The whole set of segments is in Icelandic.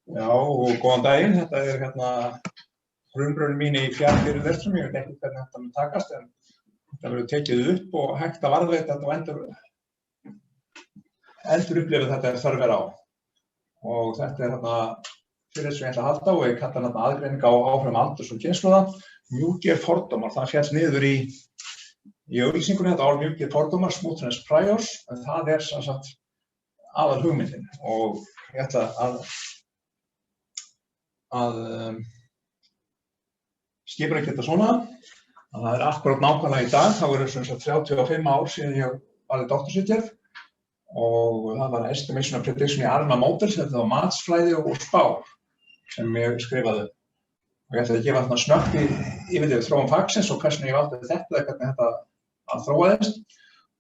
Já, og góðan daginn. Þetta hérna frumraun mín í fjarfyrirlestrum. Ég veit ekki hvernig þetta mun takast, en þetta verður tekið upp og hægt að varðveita þetta og endur upplifa þetta ef þörf er á. Og þetta hérna fyrir sem ég ætla að halda og ég kalla hérna aðgreining á áhrifum aldurs og kynslóða. Mjúkir fordómar, það féll niður í auglýsingunni, þetta mjúkir fordómar, smoothness priors, en það sem sagt aðal hugmyndin. Og ég ætla að skipuleggja þetta svona að það akkúrat nákvæmlega í dag, þá eru sem sagt 35 ár síðan ég valið doktorsritgerð og það var Estimation and Prediction í ARMA Models, þetta var matsfræði og spár sem ég skrifaði. Og ég ætla að gefa þarna snöggt yfir þróun fagsins og hvernig ég valdi þetta, hvernig þetta þróaðist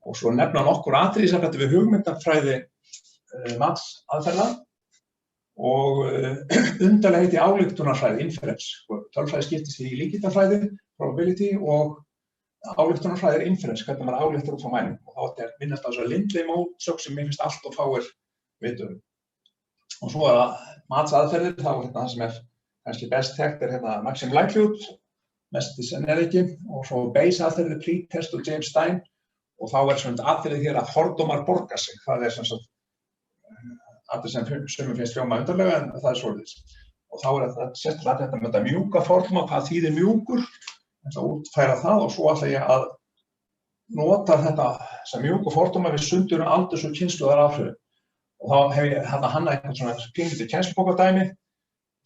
og svo nefna nokkur atriði sem þetta við hugmyndafræði matsaðferða og undarlega heiti ályktunarfræði, inference. Tölfræði skiptist í líkindafræði, probability og ályktunarfræði inference, hvernig maður ályktar út frá mælingum. Og þá er minnast á þess að Lindley mótsögn sem mér finnst allt og fáir vitum. Og svo það matsaðferðir, þá það sem kannski best þekkt hérna maximum likelihood, mesti sennileiki, og svo Bayes aðferðir, pretest og James Stein. Og þá svona aðferðið hér að fordómar borga sig. Það sem sagt aðeins sem sumum finnst hljóma undarlega, en það svoleiðis. Og þá þetta sérstaklega þetta með þetta mjúka fordóma, hvað þýðir mjúkur, að útfæra það og svo ætla ég að nota þetta sem mjúku fordóma við sundur aldurs og kynslóðar áhrifum. Og þá hef ég hannað eitthvað svona pínlítið kennslubókardæmi,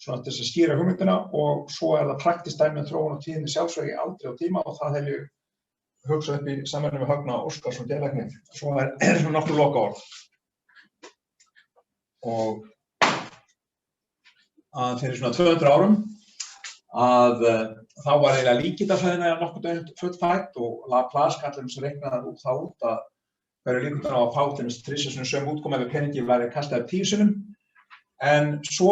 svona til þess að skýra hugmyndina og svo það praktískt dæmi um þróun og tíðni sjálfsvægi aldri og tíma og það hef ég hugsað upp í samvinnu við Högna Óskarsson geðlækni. Svo svona nokkur lokaorð. Og að fyrir svona 200 árum þá var eiginlega líkindafræðin nokkuð fullfætt og Laplace kallar sem reiknaði það út að hverju líkurnar á að fá til þess 3 sinnum sömu útkomu ef peningi væri kastað upp 10 sinnum. En svo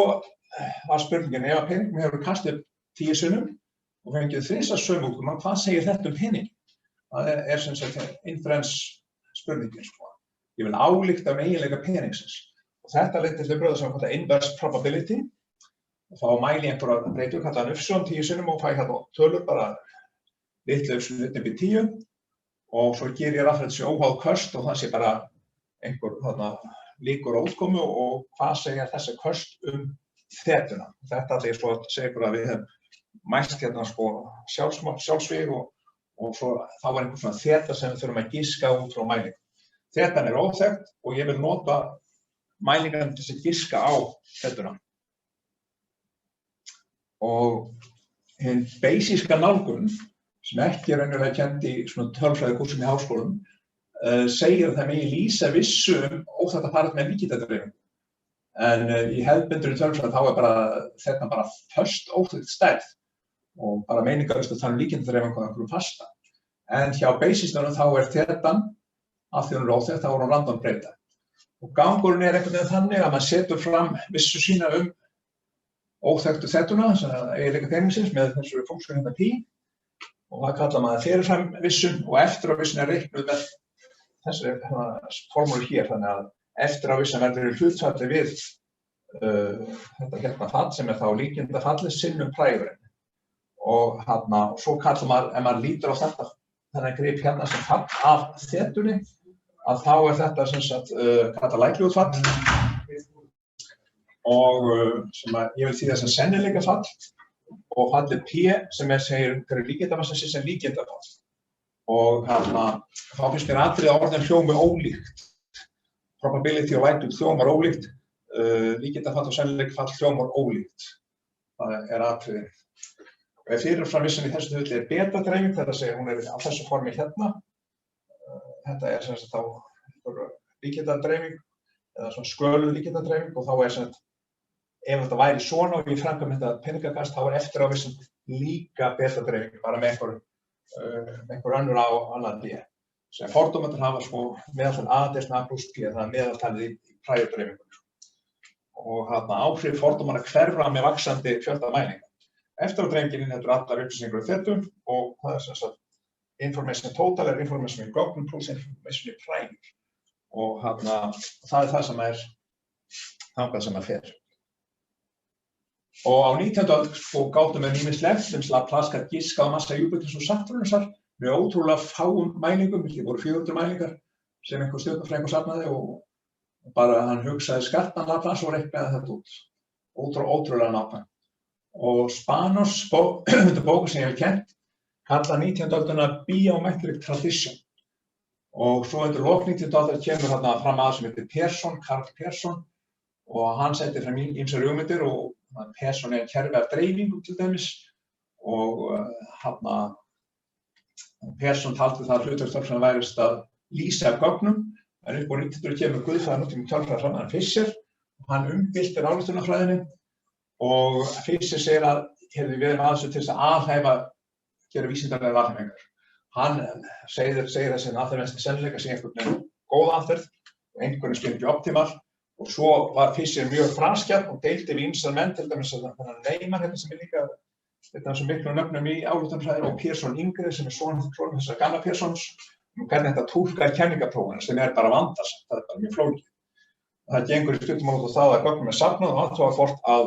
var spurningin, ef peningum hefur kastað upp 10 sinnum og fengið 3 sömu útkomu, hvað segir þetta pening? Það sem sagt inference spurningin. Ég vil álykta eiginleika peningsins. Og þetta leiddi til bröðu sem kallað inverse probability. Og þá mæli ég einhverja breytur, kallaðan Ufson 10 sinnum og fæ hérna tölur bara litlu Ufson upp í 10. Og svo ger ég ráð fyrir þessi óháð köst og það sé bara einhver líkur á útkomu og hvað segja þessi köst þetuna. Þetta allir svo að segja ykkur að við hefum mælt hérna sjálfsvíg og svo þá var einhver svona þeta sem við þurfum að giska út frá mælingu. Þetan er óþekkt og ég vil nota mælingarna til þess að giska á þetuna. Og hinn basíska nálgun sem ekki er raunverulega kennd í svona tölfræðikúrsum í háskólum segir að það megi lýsa vissu óþekkt að fara með líkindadreifingu. En í hefðbundinni tölfræði þá er þetta bara föst óþekkt stærð og bara meiningarlaust að tala um líkindadreifingu á einhverju fasta. En hjá basísnum þá er þetan, af því hún er óþekkt, þá er hún random breyta. Og gangurinn er einhvern veginn þannig að maður setur fram vissu sína óþekktu þetuna, eiginleika peningsins með þessu funksjón hérna pi. Og það kallar maður fyrirfram vissun og eftir á vissun er reiknuð með þessi formúlu hér. Þannig að eftir á vissun verður í hlutfalli við þetta hérna fall sem er þá líkindafallið sinnum prægurinn. Og svo kallar maður, ef maður lítur á þetta, þennan grip hérna sem fall af þetunni, að þá er þetta sem sagt kallað likelihood fall og sem ég vil þýða sem sennileika fall og fallið P sem segir hverju líkindafall sem líkindafall. Og þá finnst mér atriði að orðin hljómi ólíkt. Probability og likelihood hljómar ólíkt, líkindafall og sennileika fall hljómar ólíkt. Það er atriði. Og ef fyrirfram vissan í þessu tilfelli er beta-dreifing, það er að segja hún er á þessu formi hérna. Þetta er sem sagt þá líkindadreifing eða svona sköluð líkindadreifing og þá er sem sagt ef þetta væri svona og ég framkvæm þetta peningakast þá er eftir á vissan líka beta-dreifing bara með einhver önnur á annað B. Sem fordómarnir hafa sko meðaltal A deilt með A plus P, það er meðaltalið í prægjudreifingunni. Og áhrif fordómanna hverfa með vaxandi fjölda mælinga. Eftir á dreifingin inniheldur allar upplýsingar um þetum og það er sem sagt information total er information í gögnum plus information í prægjur. Og það er það sem er þangað sem fer. Og á 19. öld gátu menn ýmislegt sem Laplace gat giskað á massa Júpíters og Satúrnusar með ótrúlega fáum mælingum, það voru 400 mælingar sem einhver stjörnufræðingur safnaði og bara hann hugsaði skartan Laplace og reiknaði þetta út. Ótrúlega nákvæmt. Og Spanos, bóku sem ég hef kennt, kalla 19. öldina Biometric Tradition. Og svo undir lok 19. aldar kemur þarna fram aðeins sem heitir Pearson, Karl Pearson, og hann setti fram ýmsar hugmyndir og Pearson kerfi af dreifingu til dæmis og Pearson taldi það hlutverk tölfræðinnar væri að lýsa gögnum, en upp á 1900 kemur guðfræðin út í tölfræðinnar Fischer og hann umbyltir ályktunarfræðinni og Fischer segir að við erum aðeins til þess að alhæfa gera vísindarlegar alhæfingar. Hann segir þessi aðferðmennski sennileika sem einhvern veginn góð aðferð og einhvern veginn ekki optimal. Og svo var Fischer mjög franskjarn og deildi við ýmsar menn, til dæmis þennan Neyman sem líka svo miklu nöfnum í ályktunarfræði og Pearson yngri sem sonur þessara gamla Pearsons, hvernig þetta túlkar kenningaprófin sem bara vandasamt, það bara mjög flókið. Það gengur í stuttum út á það að gögnum safnað og athuga hvort að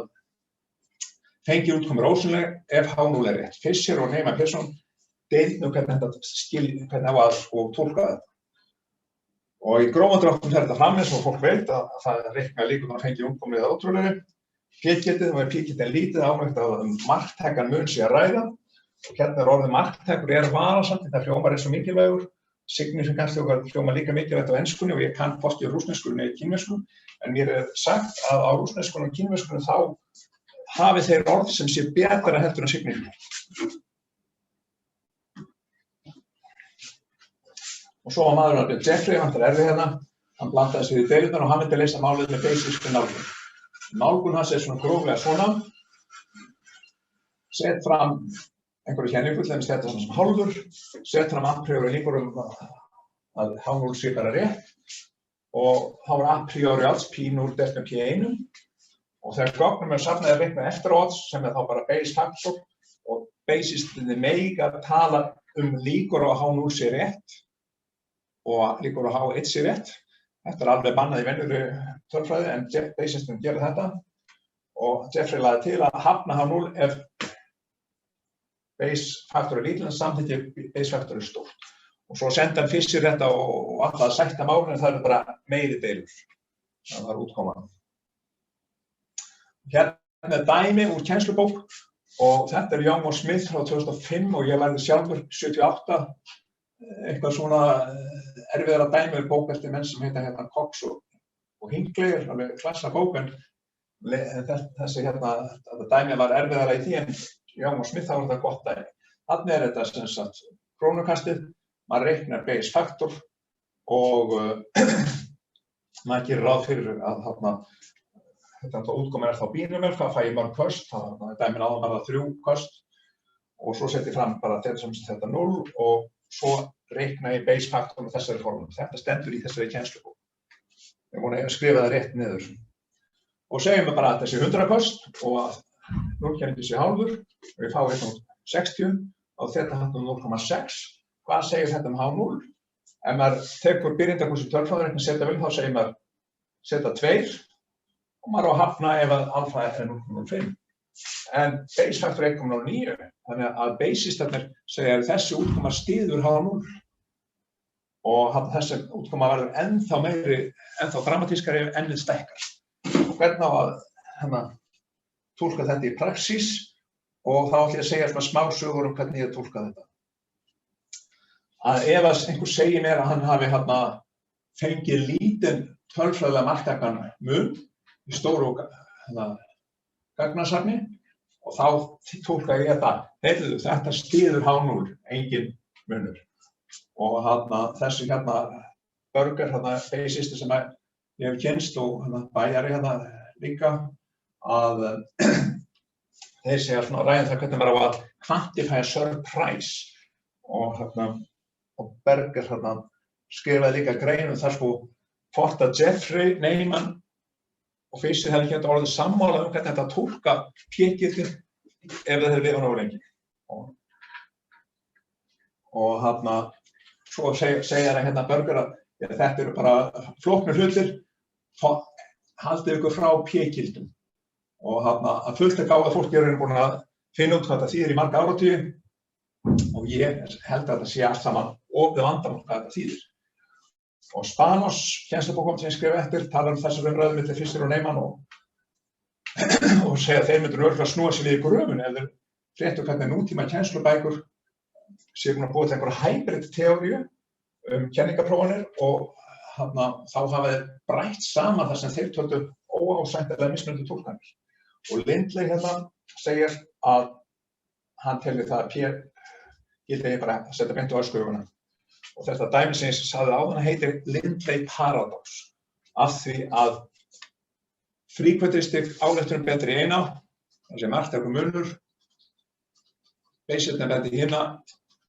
fengið útkomi ósynleg ef H0 rétt. Fischer og Neyman Pearson deildu hvernig þetta á að túlka þetta. Og í grófum dráttum fer þetta fram eins og fólk veit að það reiknar líkurnar að fengja útkomið eða ótrúlegri. P-getið, og P-getið lítið ánægt að marktækan mun sé að ræða. Og hérna orðið marktækur varasamt, það hljómar eins og mikilvægur. Significance hljómar líka mikilvægt á enskunni og ég kann hvorki á rússnesku né kínversku. En mér sagt að á rússneskunni og kínverskunni þá hafi þeir orð sem sé betra heldur en significance. Og svo var maðurinn Albert Jeffrey, hann erfið hérna, hann blandaði sig í deilurnar og hann myndi leysa málið með basískri nálgun. Nálgun hans svona gróflega svona, set fram einhverju kenningu, til dæmis þetta sem hálfur, set fram a priori líkur að H0 sé bara rétt og þá var a priori alls P0 delt með P1 og þegar gögnum safnaði að reikna eftir odds sem þá bara base factor og basistinni mega tala líkur á að H0 sé rétt og líkur á H1 sé rétt. Þetta alveg bannað í venjulegri tölfræði en basistin gerði þetta og Jeffrey lagði til að hafna H0 ef base faktor lítill en samþykki base faktor stórt. Og svo sendi hann Fischer þetta og alltaf sætta málinu en það bara meiri deilur. Það var útkoman. Hérna dæmi úr kennslubók og þetta Young og Smith frá 2005 og ég lærði sjálfur 78 eitthvað svona erfiðara dæmi bók eftir menn sem heita hérna Cox og Hinckley, alveg klassa bók en þessi hérna þetta dæmi var erfiðara í því en Young og Smith þá var þetta gott dæmi. Þannig þetta sem sagt krónukastið, maður reiknar base faktor og maður gerir ráð fyrir að þarna þetta útkomin þá bínumel, hvað fæ ég mörg köst, það dæmin áðan bara 3 köst og svo set ég fram bara þetta 0 og svo reikna ég base faktor með þessari formúlu. Þetta stendur í þessari kennslubók. Ég vona að skrifa það rétt niður. Og segjum við bara að þessi 100 kost og að 0,1 sé hálfur og ég fá 1,60 og þetta handlar 0,6. Hvað segir þetta H0? Ef maður tekur byrjendakurs í tölfræðireikni setja vel þá segir maður setja 2 og maður á að hafna ef að alfa er 0,05. En base faktor 1,09, þannig að basistarnir segja að þessi útkoma styður H0 og þessi útkoma verður ennþá meiri, ennþá dramatískari ef ennið stækkar. Og hvernig á að túlka þetta í praxís og þá ætlum ég að segja svona smá sögur hvernig ég túlka þetta. Að ef einhver segir mér að hann hafi fengið lítinn tölfræðilega marktækan mun í stóru gagnasafni og þá túlka ég þetta styður H0, engin munur. Og þessi Burger, basistur sem ég hef kynnst og bæjari líka að þeir segja svona ræðum það hvernig maður á að quantify surprise og Burger skrifaði líka grein þar hvort að Jeffrey, Neyman og Fischer hefði ekki orðið sammála hvernig þetta túlka P-getið ef það hefði lifað nógu lengi. Og svo segja Burger að þetta eru bara flóknir hlutir, haldið ykkur frá P-gildum. og að fullt gáða fólki búin að finna út hvað þetta þýðir í marga áratugi og ég held að þetta sé allt saman opið vandamál hvað þetta þýðir. Og Spanos, kennslubókum sem ég skrifa eftir, talar þessar umræðu milli Fischer og Neyman og segja að þeir myndu örugglega snúa sér við í gröfun ef þeir fréttu hvernig nútíma kennslubækur séu búin að búa til einhverja hybrid teóríu kenningaprófanir og þá hafa þeir brætt saman það sem þeir töldu óásættanlega mismunandi túlkanir. Og Lindley segir að hann telur það að P gildi bara að setja beint á öskuguna. Og þetta dæmi sem ég sagði áðan heitir Lindley paradox af því að frequentistic ályktunin betri í eina, það sé margt eitthvað munur, Bayesian betri í hina,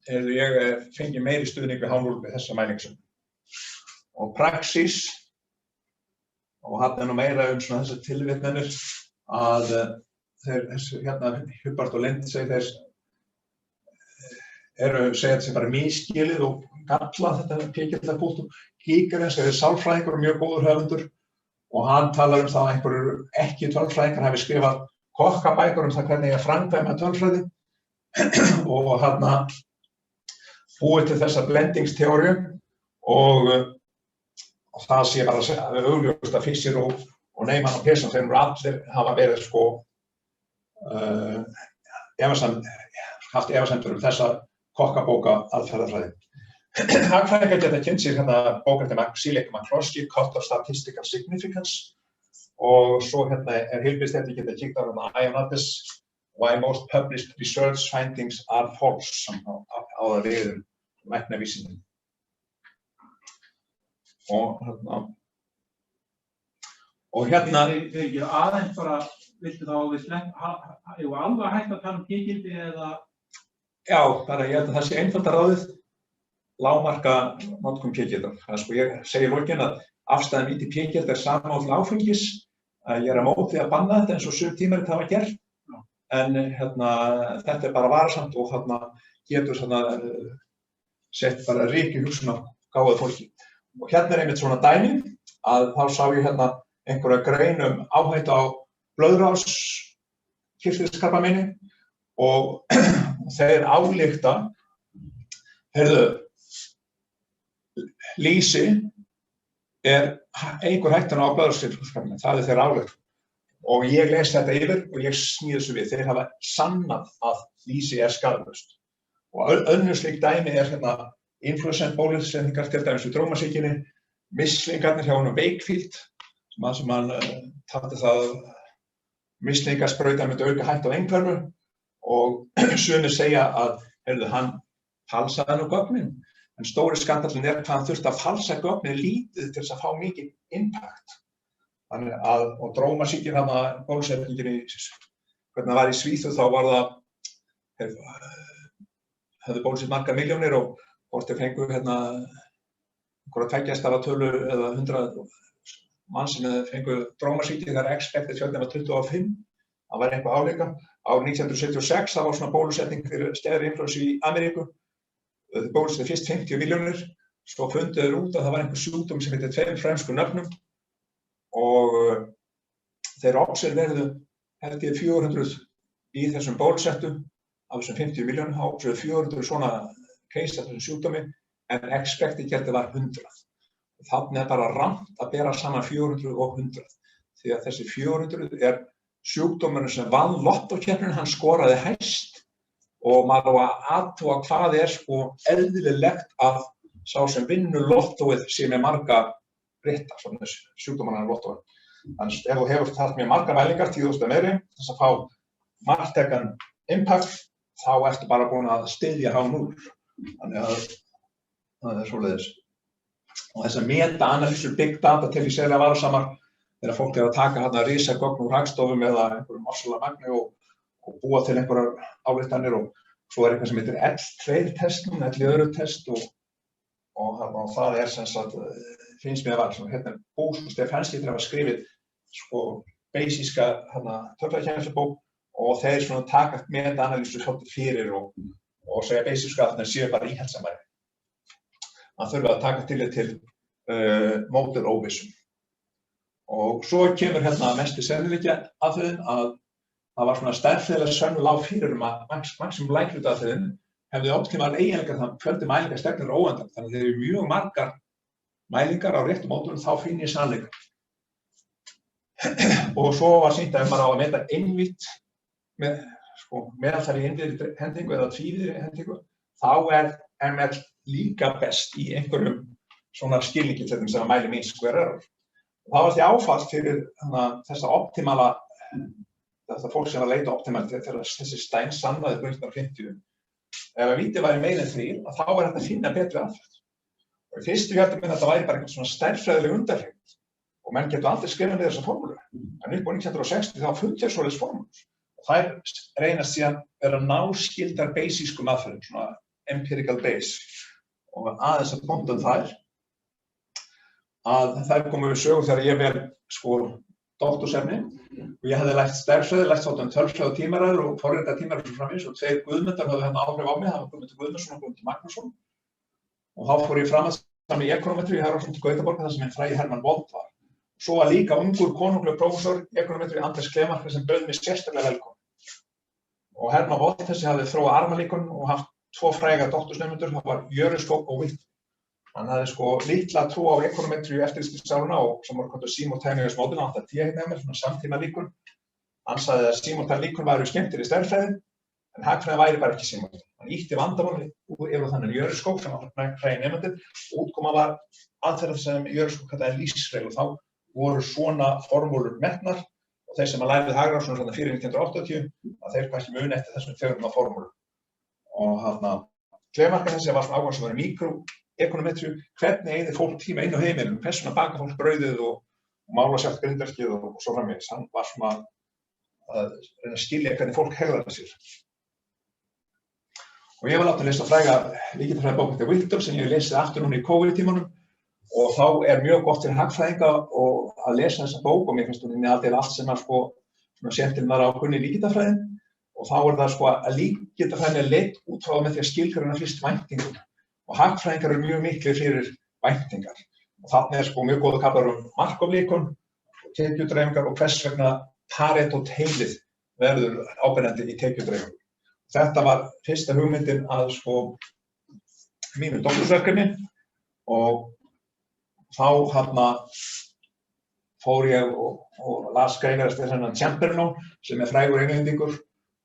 ég fengi meiri stuðning við H0 við þessa mælingsum. Og praxis, og hann nú meira svona þessar tilvitnanir að þeir, Hubbard og Lind segja segja þetta sem bara misskilið og galla þetta P-gildapúltum. Gigerens sálfræðingur og mjög góður höfundur og hann talar það að einhverjur ekki tölfræðingar hafi skrifað kokkabækur það hvernig ég framkvæma tölfræði og búið til þessa blendingsteóriu og það sé bara augljóst að Fischer og Neyman og Pearson þeir allir hafa verið haft efasemdir þessa kokkabóka aðferðafræði. Hagfræðingar geta kynnt sér bók eftir Seelig McCloskey, Cut of Statistical Significance og svo heilbrigðisdeildin geta kíkt á Ioannidis, Why Most Published Research Findings Are False sem á það við læknavísindin. Og Þeir aðeins bara, viltu þá alveg hægt að tala P-gildi eða? Já, bara ég held að það sé einfalda ráðið, lágmarka notkun P-gildar. Ég segi í lokin að afstæðan víti P-gild sama á til áfengis, ég á móti að banna þetta eins og sum tímarit hafa gert, en þetta bara varasamt og getur sett bara ryk í hugsun á gáðu fólki. Og einmitt svona dæmi að þá sá ég einhverja grein áhættu á blöðrás kirtilskrabbameini og þeir álykta, lýsi einhver hættuna á blöðruskirtilskrabbameini, það þeir álykta. Og ég les þetta yfir og ég snýð þessu við, þeir hafa sannað að lýsi skaðlaust. Og önnur slík dæmi influensabólusetningar til dæmis við drómasýkinni, mislingarnir hjá honum Wakefield, sem hann taldi það mislingasprautan myndi auka hættu á einhverfu og sumir segja að hann falsaði nú gögnin, en stóri skandallinn hvað hann þurfti að falsa gögnin lítið til þess að fá mikið impact. Þannig og drómasýkin bólusetningin hvernig það var í Svíþjóð þá var það hefðu bólusett margar milljónir og hvort þeir fengu einhverja tveggjastafa tölu eða 100 mann sem fengu drómasýki þegar expected fjöldin var 25, það var eitthvað álíka. Árið 1976 það var svona bólusetning fyrir stæðri inflúensu í Ameríku, þau bólusettu fyrst 50 milljónir, svo fundu þeir út að það var einhver sjúkdóm sem heitir 2 frönskum nöfnum og þeir observerðu held ég 400 í þessum bólusettu af þessum 50 milljónum, observerðu 400 svona case af þessum sjúkdómi en expected gerði var 100. Þannig bara rangt að bera saman 400 og 100 því að þessi 400 sjúkdómurinn sem vann lottókeppnina, hann skoraði hæst og maður á að athuga hvað eðlilegt að sá sem vinnur lottóið sé með marga britta, svona sjúkdómurinn lottóið. Þannig ef þú hefur haft með marga mælingar, 10.000 meiri, þess að fá margtekan impact, þá ertu bara búin að styðja H0. Þannig að það svoleiðis. Og þessar meta-analýsur big data til í sérlega varasamar þegar fólk að taka risagögn úr hagstofum eða einhverjum ofsalega magni og búa til einhverjar ályktanir og svo eitthvað sem heitir L2-test, L2-test og það sem sagt, finnst mér að var hérna bók Stefanski þegar hafa skrifið basíska tölfræðikennslubók og þeir taka meta-analýsur svolítið fyrir og segja basíska að það séu bara íhaldsamari. Það þurfa að taka til model óvissum. Og svo kemur hérna mestu sennileikja aðferðin að það var svona stærðfræðilega sönnun lá fyrir að maximum likelihood aðferðin hefði optimal eiginleika þannig fjöldi mælinga stefnir óendanlegur. Þannig að þegar eru mjög margar mælingar á réttum módelum þá finn ég sannleika. Og svo var sýnt að ef maður á að meta einvítt með meðaltali innviðri hendingu eða tvíviðri hendingu, þá ML líka best í einhverjum svona skilningi til þess að mæli mean square error. Það var því áfall fyrir þessa optimala, þetta fólk sem var að leita optimali þegar þessi Stein sannaði 1950. Ef að vítið væri meira en 3, þá var þetta að finna betri aðferð. Og í fyrstu hjartum minn þetta væri bara einhvern svona stærðfræðileg undantekning og menn getur aldrei skrifað niður þessa formúlu. En upp á 1960 þá fundu þeir svoleiðis formúlur. Og þær reynast síðan vera náskildar basískum aðferðum, svona empirical base. Og aðeins að bónda þær að þær komu við sögu þegar ég vel doktorsefni og ég hafði lært stærðfræði, lært svolítið tölfræði og tímaræður og forrita tímaræður svo framvegis og 2 Guðmundar höfðu hérna áhrif á mig, það var Guðmundur Guðmundsson og Guðmundur Magnússon. Og þá fór ég framhaldsnám í ekonometrí í Hafrannsóknastöð Gautaborgar þar sem minn frægi Hermann Wold var. Svo var líka ungur konunglegur prófessor í ekonometrí Andrés Klemark sem bauð mig sérstaklega velkominn. Og Hermann Wold þessi hafði þróað armalíkön og haft 2 fræga doktorsnemendur, það var Jöruskók og Witt. Hann hafði litla trú á ekonometrí eftirlitsáruna og sem voru kallað simultaneous model, hann átti að TNML, svona samtíma líkun. Hann sagði að simultan líkun væru skemmtir í stærðfræði, en hagfræði væri bara ekki simultan. Hann ýtti vandamáli yfir þannig Jöruskók sem var frægi nemendur og útkoma var aðferð sem Jöruskók kallaði lífsreglu. Þá voru svona formúlur metnar og þeir sem lærðu Hagrannsóknir svona fyrir 1980 að þeir kannski muni eftir þessum tegundum af formúlum. Og Klemark þessi var svona áhugasamur í mikroekonometríu, hvernig eyðir fólk tíma inn á heimilum, hvers vegna baka fólk brauðið og mála sjálft grindverkið og svo framvegis. Hann var svona að reyna að skilja hvernig fólk hegðar sér. Og ég var látið að lesa fræga líkindafræðibók eftir Whittle sem ég lesið aftur núna í COVID-tímanum og þá mjög gott fyrir hagfræðinga að lesa þessa bók og mér finnst hún innihaldi allt sem skemmtilega á kunni líkindafræðin og þá það að líkindafræðin leidd út frá með því að skilgreina fyrst væntingum og hagfræðingar eru mjög miklir fyrir væntingar og þarna mjög góða kaflar Markov-líkön, tekjudreifingar og hvers vegna Pareto-teilið verður áberandi í tekjudreifingu. Þetta var fyrsta hugmyndin að mínu doktorsverkefni og þá fór ég og las greinar eftir þennan Chamberlain sem frægur englendingur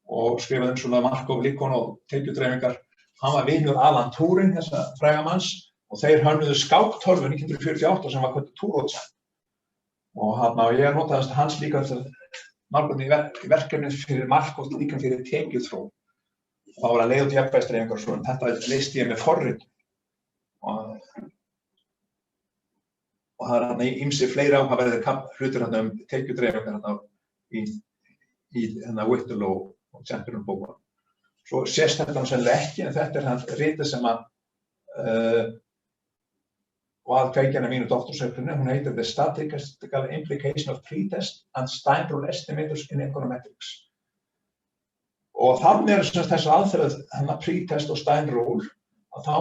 og skrifaði svona Markov-líkön og tekjudreifingar. Hann var vinur Alan Turing, þessa fræga manns og þeir hönnuðu skáktorfu 1948 sem var kölluð Turing. Og ég notaði hans líka nálgun í verkefni fyrir Markov-líkön fyrir tekjuþróun. Það var að leiða út jafnvægisdreifingar og svona. Þetta leysti ég með forritun. Og það ýmsir fleiri áhugaverðir hlutir tekjudreifingar í Whittle og Chamberlain bókunum. Svo sést þetta sennilega ekki, en þetta ritið sem var kveikjan af mínu doktorsverkefni. Hún heitir The Statistical Implication of Pretest and Stein Rule Estimators in Econometrics. Og þannig þessi aðferð, pretest og Stein Rule, að þá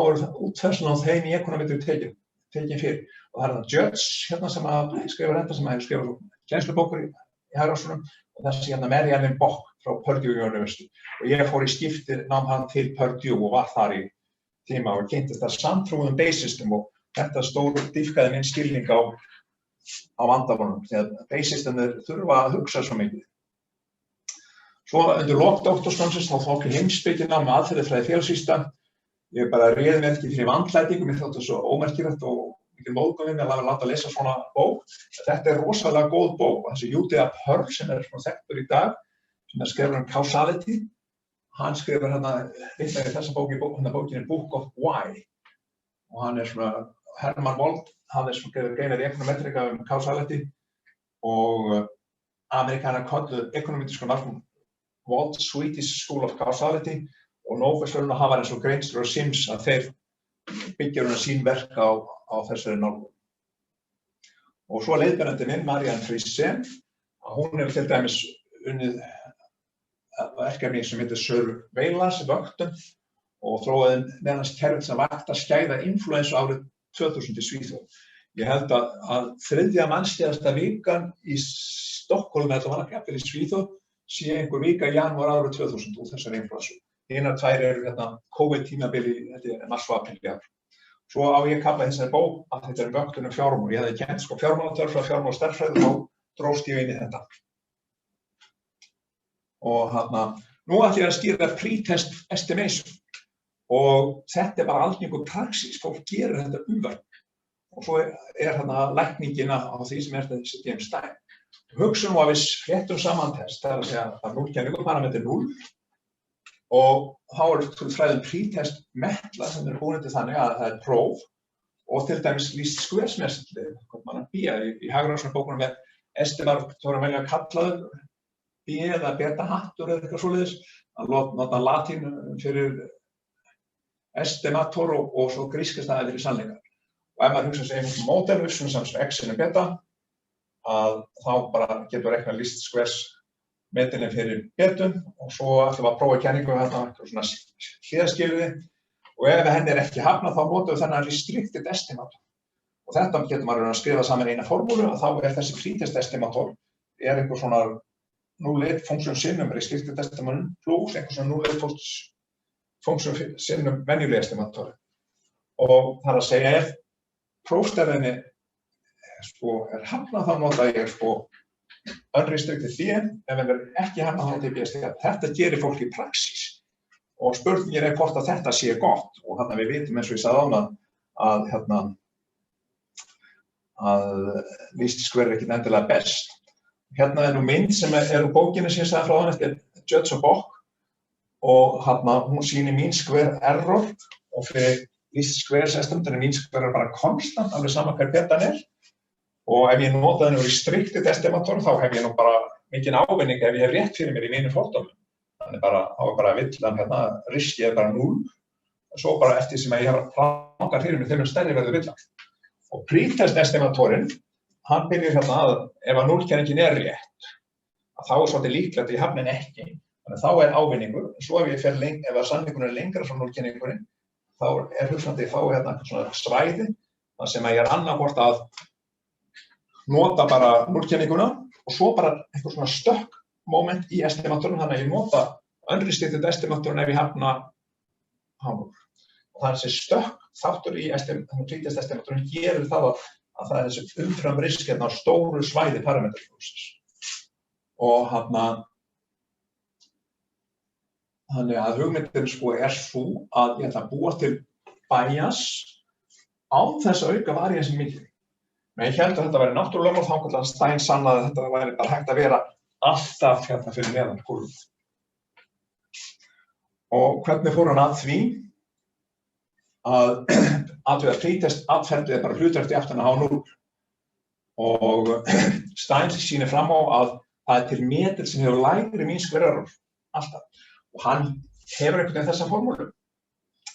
útfærslan á þeim í ekonometríu tekin fyrir. Og það Judge sem skrifar þetta sem hefur skrifað kennslubókur í Hagrannsóknum og þessi Marianne Bock frá Purdue University. Og ég fór í skipti, nám hann til Purdue og var þar í tíma og kynntist það samtrúðum Bayes-system og þetta dýpkaði minn skilning á vandamálunum. Því að Bayes-systemir þurfa að hugsa svo mikið. Svo undir lok doktorsnámsins þá tók ég heimspekinám með aðferðafræði félagsvísinda. Ég bara réði mér ekki fyrir vandlætingu, mér þótti það svo ómerkilegt og mikil móðgun við mig að láta lesa svona bók. Þetta rosalega góð bók. Þessi Judea Pearl sem þekktur í dag, sem skrifar Causality, hann skrifar vitnar í þessa bókinni Book of Why. Og hann Hermann Wold, hann skrifar greinar í ekonometrika Causality og Amerikanar kölluðu ekonometrísku nálgun Wold Swedish School of Causality og Nóbelsverðlaun hafa eins og Greinsler og Sims að þeir byggja sín verk á þessari nálgun. Og svo leiðbeinandi minn, Marianne Friesen, hún hefur til dæmis unnið verkefni sem heitir Surveillance vöktun og þróaði meðans kerfi sem vakta skæða influensu árið 2000 í Svíþjóð. Ég held að þriðja mannskæðasta vikan í Stokkólmi, þetta var jafnvel í Svíþjóð, sé einhver vika í janúar árið 2000 úr þessari inflúensu. Hinar tvær eru COVID-tímabili, þetta er mars og apríl í ár. Svo á ég kafla þessari bók að þetta er vöktun fjármál. Ég hefði kennt fjármálatölfræði, fjármálastærðfræði og þá dróst ég inn í þetta. Og nú ætla ég að skýra pre-test estimation. Og þetta er bara algengur praxís, fólk gerir þetta umvörn. Og svo lækningin á því sem þessi James Stein. Hugsa nú að við fléttum saman test, það er að segja að núllkenningu parametri 0 og þá fræðum pre-test metla sem búin til þannig að það er próf og til dæmis least squares method, hvað mann B í hagrannsóknarbókunum með estimator velja kallaður B eða beta hattur eða eitthvað svoleiðis, að nota latín fyrir estimator og svo gríska staðið fyrir sannleikar. Og ef maður hugsa sig einhvern módel, sem x-inu beta, að þá bara getur við reikna least squares metinni fyrir betum og svo ætlum við að prófa kenningu svona hliðarskilyrði og ef henni er ekki hafnað þá notum við þennan restricted estimator. Og þetta getur maður að skrifa saman eina formúlu og þá er þessi pre-test estimator einhver svona 0,1 function sinnum restricted estimator plus einhver svona 0,1 function sinnum venjuleg estimator. Og það er að segja ef prófstærðinni er hafnað þá nota ég unrestricted því, ef henni er ekki hafnað þá nota ég BST. Þetta gerir fólk í praxís og spurningin er hvort að þetta sé gott og við vitum eins og ég sagði áðan að least square er ekki endilega best. Hérna er nú mynd sem er úr bókinni sem ég sagði frá hann eftir Judge og Bock og hún sýnir mean square error og fyrir least square estimate mean square er bara konstant, alveg sama hver betan er. Og ef ég nota þennan restricted estimator þá hef ég nú bara mikinn ávinning ef ég hef rétt fyrir mér í mínum fordómum. Þannig þá er bara villan riskið er bara 0 og svo bara eftir sem ég hef rangar fyrir mér þeim stærri verður villan. Og pre-test estimatorinn, hann byrjar að ef að núllkenningin er rétt, að þá er svolítið líklegt að ég hafni henni ekki. Þannig þá er ávinningur, svo ef að sannleikurinn er lengra frá núllkenningunni, þá er hugsandi svona svæði þar sem ég er annarkvort að nota bara núllkenninguna og svo bara einhver svona stökk moment í estimatorinn, þannig að ég nota unrestricted estimatorinn ef ég hafna hálfur. Og það er þessi stökk þáttur í pre-test estimatorinn gerir það að það er þessi umfram risk á stóru svæði parametraflóksins. Og þannig að hugmyndin er svo að ég ætla að búa til bias án þess að auka variansin mikið. Men ég held að þetta væri náttúrulega þangað að Stein sannaði að þetta væri bara hægt að vera alltaf fyrir neðan kúrfu. Og hvernig fór hann að því að pre-test atferðið er bara hlutverkt í aftan að H0. Og Stein sýnir fram á að það er til metil sem hefur lægri mean square error alltaf. Og hann hefur einhvern veginn þessa formúlu.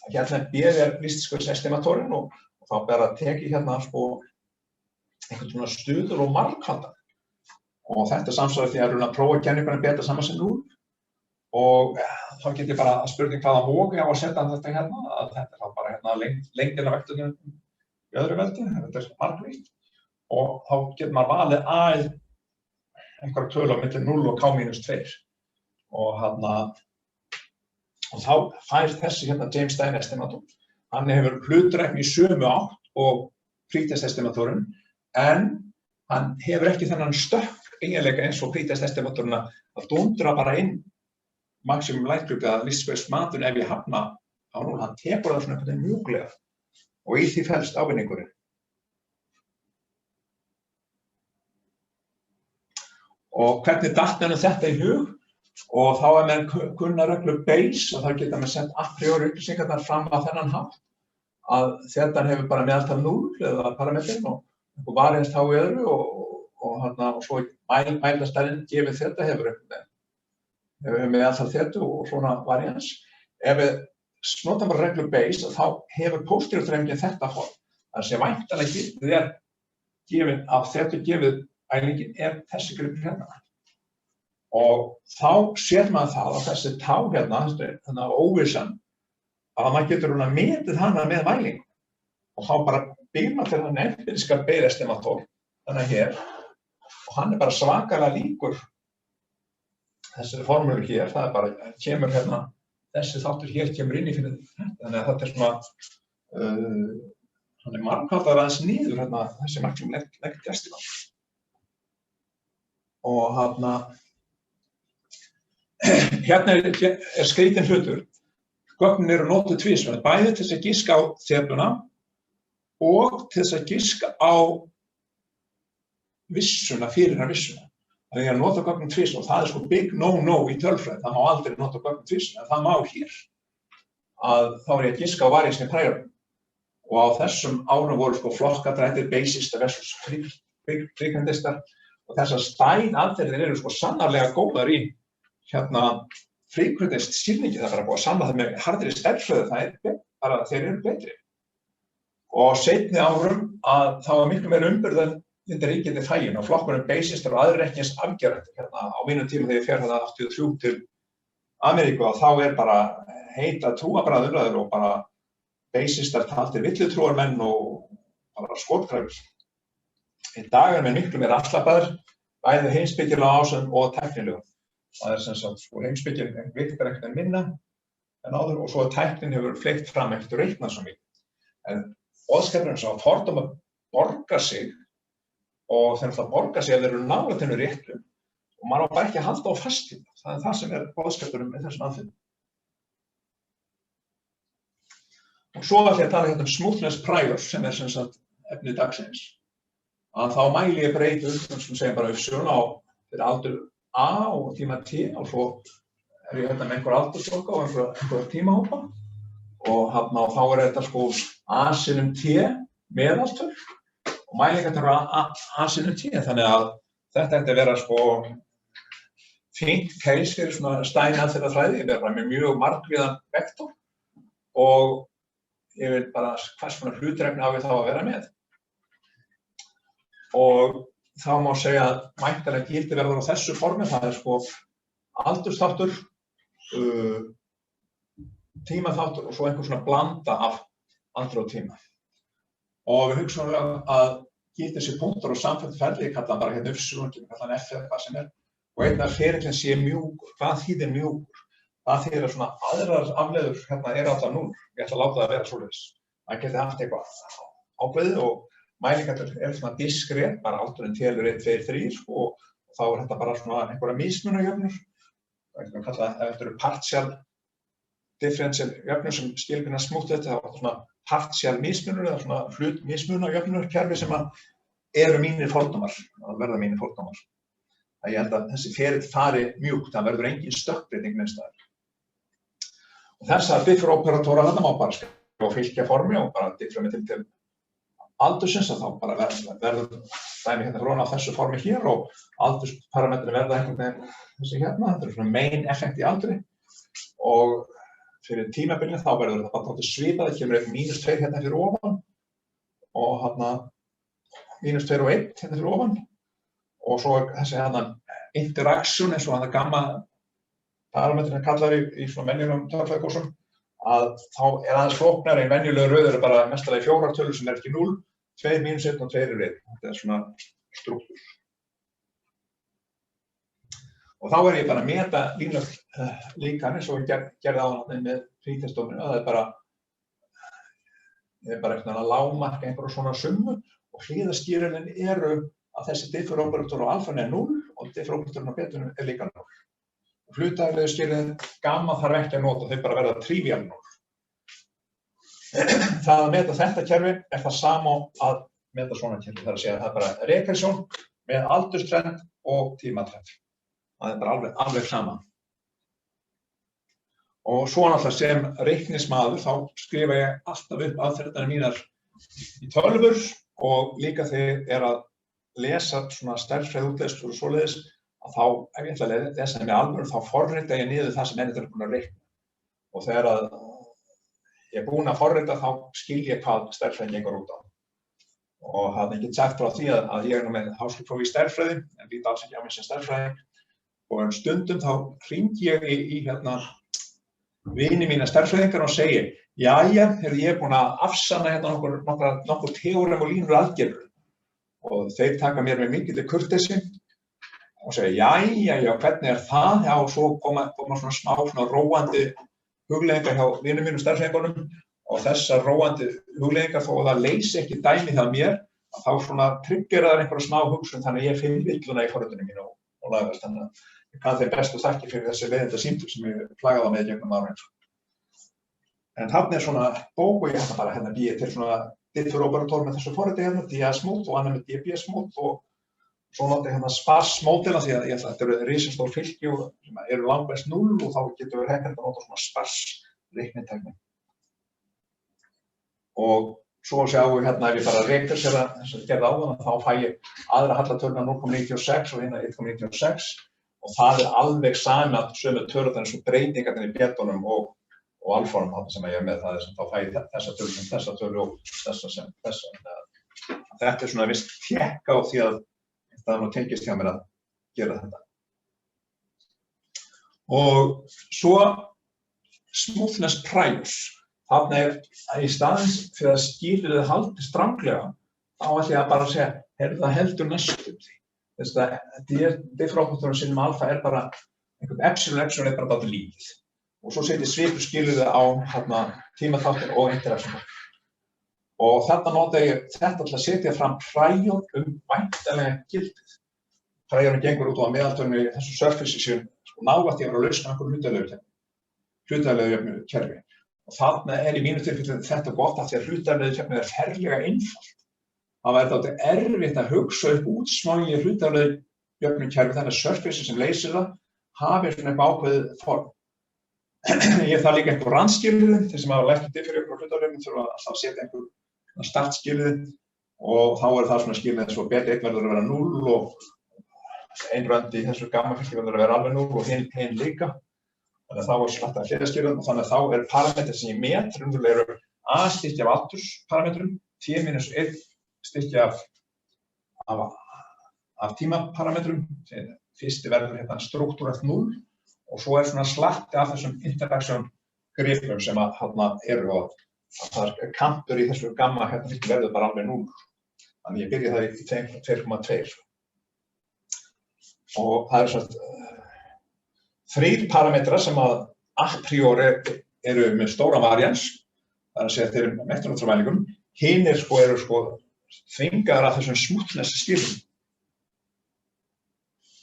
Hérna B er least squares estimatorinn og þá bara teki einhvern svona stuður og margfaldan. Og þetta samsvarar því að prófa kenninguna beta saman sem 0. Og þá get ég bara að spurning hvaða hók ég á að setja þetta hérna, að þetta er þá bara lengdin af vektunum í öðru veldi, þetta er margvítt. Og þá getur maður valið að einhverja tölu á milli 0 og k-2. Og þá fær þessi James Stein estimator. Hann hefur hlutregn í sömu átt og pre-test estimatorinn, en hann hefur ekki þennan stökk eiginleika eins og pre-test estimatorinn að dundra bara inn maximum likelihood eða least squares matun ef ég hafna á 0. Hann tekur það svona einhvern veginn mjúklega og í því felst ávinningurinn. Og hvernig datt henni þetta í hug? Og þá er með kunna reglu Bayes og þá geta með sett a priori upplýsingarnar fram á þennan hátt að þetta hefur bara meðaltal 0 eða parametrin og varians þá í öðru og svo mælastærinn gefið þetta hefur meðaltal þetta og svona varians. Ef við notum bara reglu Bayes þá hefur posterior-drengin þetta form. Það sé væntanlega gildið er gefið af þetta gefið ælingin er þessi gripur hérna. Og þá sér maður það að þessi tá hérna óvissan að maður getur metið hana með mælingu og þá bara býr maður til hann empíriska beyrestimatól, þannig hér, og hann bara svakalega líkur þessari formúlu hér, það bara, kemur hérna, þessi þáttur hér kemur inn í fyrir þetta, þannig að þetta svona, hann margfaldar aðeins niður hérna, þessi marknum leggt estimat. Og hérna skrítin hlutur, gögnin eru notuð tvisvar, bæði til þess að giska á þefluna og til þess að giska á vissuna, fyrirhra vissuna. Það er að nota gögnin tvisvar og það er sko big no-no í tölfræði, það má aldrei nota gögnin tvisvar, en það má hér. Að þá er ég að giska á varjinsinni præjum. Og á þessum árum voru sko flokkadrættir, basistar versus fríkvendistar og þessar stænaðferðir eru sko sannarlega góðar í hérna fríkvendist skilningi, það er bara búið að sanna það með harðri stærðfræði, það er bara, þeir eru betri. Og seinni árum að þá var miklu meira umburðan undir ríkjandi fægin og flokkurinn basistar og aðrir ekki eins afgerandi. Hérna á mínum tíma þegar ég fer hérna 83 til Ameríku og þá er bara heita trúarbragðaumræður og bara basistar taldir villutrúarmenn og bara skotgrafir. Í dag er með miklu meira afslappaður, bæði heimspekilega ásögn og tæknilegum. Það er sem sagt sko heimspekin viktar ekkert minna en áður og svo tæknin hefur fleygt fram ekkert og reiknað svo mikið. En boðskapurinn sá að fordóma borgar sig og þeir náttúrulega borgar sig ef þeir eru nálægt henni réttum og maður á bara ekki að halda á fast í það. Það er það sem er boðskapurinn með þessum aðferðum. Og svo ætla ég að tala hérna smoothness priors sem er sem sagt efni dagsins. Að þá mæli ég breytu, sem segja bara uppsögun á fyrir aldur A og tíma T og svo er ég hérna með einhver aldursflokka og einhver tímahópa og þá er þetta sko A sinnum T meðaltöl og mælingarnar eru A sinnum T, þannig að þetta ætti að vera sko fínt case fyrir svona stænaðferðafræði, ég er bara með mjög margvíðan vektor og ég veit bara hvers konar hlutregni á ég þá að vera með. Og þá má segja að væntanlega gildi verður á þessu formi, það er sko aldursþáttur, tímaþáttur og svo einhver svona blanda af aldri og tíma. Og við hugsaum að gildi þessi punktur og samfellt ferli, ég kalla hann bara hérna uppsögun, ég kalla hann F eða hvað sem er, og einn af ferillinn sé mjúkur. Hvað þýðir mjúkur? Það þýðir að svona aðrar afleiður hérna eru alltaf 0, ég ætla að láta það að vera svoleiðis. Það geti haft eitthvað ákveðið og mælingarnar eru svona diskrét, bara aldurinn telur 1, 2, 3 og þá er þetta bara svona einhverja mismunajöfnur. Það er kallað, ef þetta eru partial differential jöfnur sem skilgreina smútt þetta, þá er þetta svona partial mismunur eða svona hlut mismunajöfnur kerfi sem eru mínir fordómar, að verða mínir fordómar. Það ég held að þessi ferill fari mjúkt, það verður engin stökkbreyting neins staðar. Og þessar differoperatorar þarna má bara skrifa og fylgja formi og bara differomið til aldursins að þá bara verður dæmi hérna frá á þessu formi hér og aldursparametri verða einhvern veginn þessi hérna, þetta er svona main effekt í aldri og fyrir tímabilið þá verður þetta bara svipað, það kemur eitthvað -2 hérna fyrir ofan og hérna -2 og 1 hérna fyrir ofan og svo þessi hérna interaction eins og hann gamma parametrina kallar í svona venjulegum tölfræðikúrsum að þá er aðeins flóknari en venjulegur röð eru bara mestalega í 4 tölur sem er ekki 0, 2 -1 og 2 er 1. Þetta er svona strúktúr. Og þá er ég bara að meta líkan eins og ég gerði á hann með frítestóminu að það er bara eitthvað að lágmarka einhverja svona summu og hliðarskýrinin eru að þessi differoperator á alfanum er 0 og differoperatorinn á betunum er líka 0. Hlutaflegu skýrinin gamma þarf ekki að nota, þau bara verða trivial 0. Það að meta þetta kerfi er það sama að meta svona kerfi, það er að segja að það er bara regresjón með aldurstrend og tímatrend. Það er bara alveg sama. Og svo náttúrulega sem reiknismaður þá skrifa ég alltaf upp aðferðirnar mínar í tölvur og líka þegar ég er að lesa svona stærðfræði útleiðslur og svoleiðis að þá, ef ég ætla að lesa það með alvöru, þá forrita ég niður það sem ennið er búin að reikna. Og þegar að ég er búin að forrita þá skil ég hvað stærðfræðin gengur út á. Og það er ekki sagt frá því að ég er nú með háskólapróf í stærðfræði, en lít alls ekki á mig sem stærðfræðing. Og stundum þá hringi ég í hérna vini mína stærðfræðingar og segi, Jæja, ég búinn að afsanna hérna nokkur teórum og línur aðgerður og þeir taka mér með mikilli kurteisi og segja, já, hvernig það? Já, og svo koma svona smá svona róandi hugleiðingar hjá vinum mínum starfsfræðingunum og þessar róandi hugleiðingar þó að það leysi ekki dæmi hjá mér, þá svona tryggeraðar einhverja smá hugsun þannig að ég finn villuna í forritinu mínu og lagast. Þannig að ég kann þeim bestu þakkir fyrir þessi leiðinda símtöl sem ég plagaði á með gegnum árin. En þarna svona bók og ég ætla bara hérna býja til svona differoperatör með þessu forriti hérna, DS-mót og annar með DBS-mót og svo nota ég hérna sparse-mótila því að þetta eru risastór fylki og sem eru langbæst 0 og þá getur við hægt að nota svona sparse-reiknitækni. Og svo sjáum við hérna ef ég bara rekursera þess að gerða áðan þá fæ ég aðra hallatöluna 0,96 og hérna 1,96 og það alveg sama sömu tölurnar eins og breytingarnir í betunum og alfanum þarna sem ég með það þá fæ ég þessa tölu sem þessa tölu og þessa sem þessa. Þetta svona visst tékka á því að það nú tengist hjá mér að gera þetta. Og svo smoothness priors. Þarna í staðins fyrir að skilyrðið haldi stranglega, þá ætla ég að bara segja, það heldur næstum því. Þess að differoperatörinn sinnum alfa bara einhvern epsilon bara bara lítið. Og svo setjum svipur skilyrðið á tímaþáttin og interaction. Og þarna nota ég þetta til að setja fram prior væntanlega gildið. Priorinn gengur út á meðaltölunni í þessu surface séu nálægt ég að lausna einhverju hlutafélögu kerfi. Og þarna í mínu tilfelli þetta gott af því að hlutafélögu kerfi ferlega einfalt. Það væri dálítið erfitt að hugsa upp útsmági hlutafélögu kerfi þannig að surface sem leysir það hafi svona eitthvað ákveðið form. Ég þarf líka einhver randskilyrði, þeir sem hafa lært differoperatör hlutafélögum þurfa að setja einhver startskilyrði og þá það svona skilyrði svo B1 verður að vera 0 og ein rönd í þessu gammafylki verður að vera alveg 0 og hinn líka. Þannig að þá sletta hliðarskilyrðum og þannig að þá parametrar sem ég met raunverulega eru A stykki af aldursparametrum, T-1 stykki af tímaparametrum, fyrsti verður hérna struktúralt 0 og svo svona slatti af þessum interaction gripum sem þarna eru og það kampur í þessu gamma fylki verður bara alveg 0. Þannig ég byrja það í 2,2. Og það svona 3 parametrar sem að a priori eru með stóra varians, það að segja þeir eru með metronótramælingum, hinir eru þvingaðar af þessum smoothness skilyrðum.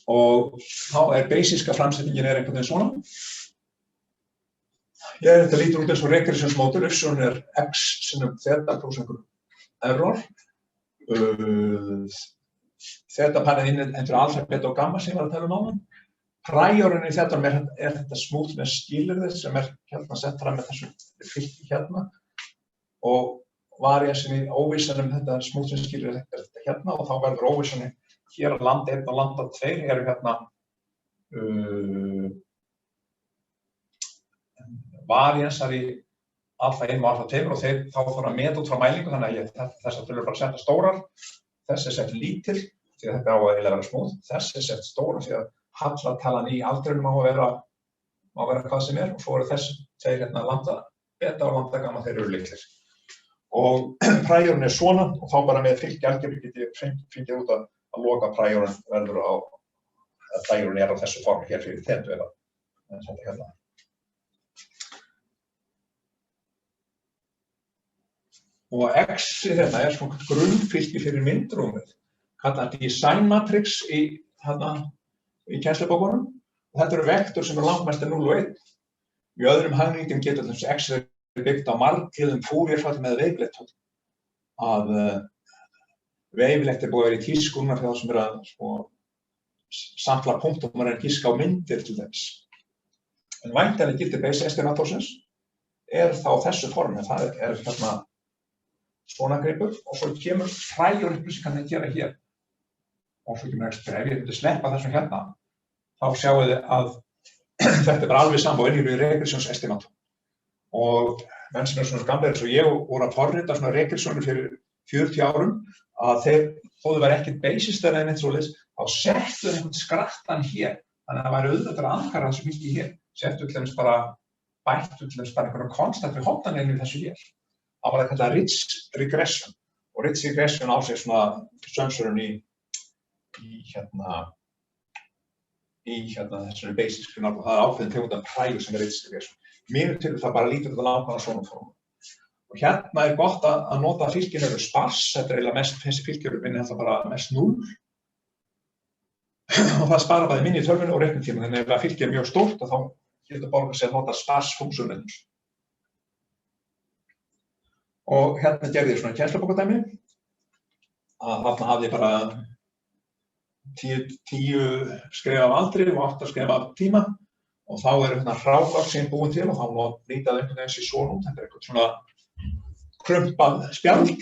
Og þá basíska framsetningin einhvern veginn svona. Þetta lítur út eins og regressionsmódel, y x sinnum þeta pluss einhver error. Þeta pælið inn endur alfa, beta og gamma sem ég var að tala áðan. Priorinn í þetta þetta smoothness skilyrði sem hérna sett fram með þessu fylki hérna og variansin í óvissanum þetta smoothness skilyrði þetta hérna og þá verður óvissanum hér að landa 1 og landa 2 eru hérna variansar í alfa 1 og alfa 2 og þeir þá fór að meta út frá mælingu þannig að þessar tölur bara setta stórar, þessi sett lítil því að þetta á að vera smooth, þessi sett stóra því að hallatalan í aldrinum má vera hvað sem og svo eru þessi tveir hérna lambda beta og lambda gamma þeir eru litlir. Og priorinn svona og þá bara með fylki algebru get ég fengið út að loka priorinn verður á priorinn á þessu formi hér fyrir þendu eða þetta hérna. Og x hérna svona grunnfylki fyrir myndrúmið, kallað design matrix í kennslubókunum og þetta eru vektor sem langmest 0 og 1. Í öðrum hagnýtum getur þessi x byggt á margliðum Fourier-falli með wavelet að wavelet búið að vera í tískunum fyrir það sem að sampla punktum og gíska á myndir til þess. En væntanlega gildi base estimatórsins þá þessu formi, það hérna svona gripur og svo kemur prior upplýsingarnir gera hér. Og svo kemur ef ég myndi sleppa þessum hérna, þá sjáum við að þetta bara alveg saman og inn í regressionsestimator. Og menn sem svona gamlir eins og ég voru að forrita svona regressiónir fyrir 40 árum, að þeir, þó þau væri ekkert basistar eða neitt svoleiðis, þá settu einhvern skrattan hér. Þannig að það væri auðvitað að ankara þessu mikið hér. Settu til dæmis bara bættu til þess bara einhverjum konstantri hóttaninu í þessu hér. Það var að kalla Ridge regression. Og Ridge regression á sig svona sömsurinn í þessari basic og það ákveðin tegund af præju sem Ridge regression. Mínu til það bara lítur þetta nákvæmlega svona form. Og hérna gott að nota fylkin eru spars, þetta eiginlega mest, þessi fylkjur minni þetta bara mest 0. Og það sparar bæði minni í tölvunni og reiknitíma, þannig ef það fylkið mjög stórt þá getur borgað sér að nota spars-funksunum. Og hérna gerði ég svona kennslubókardæmi, að þarna hafði ég bara 10 skref af aldri og 8 skref af tíma og þá hérna hrágögn sem búin til og þá nýtaði einhvern veginn sér svona út, þetta eitthvað svona krumpað spjald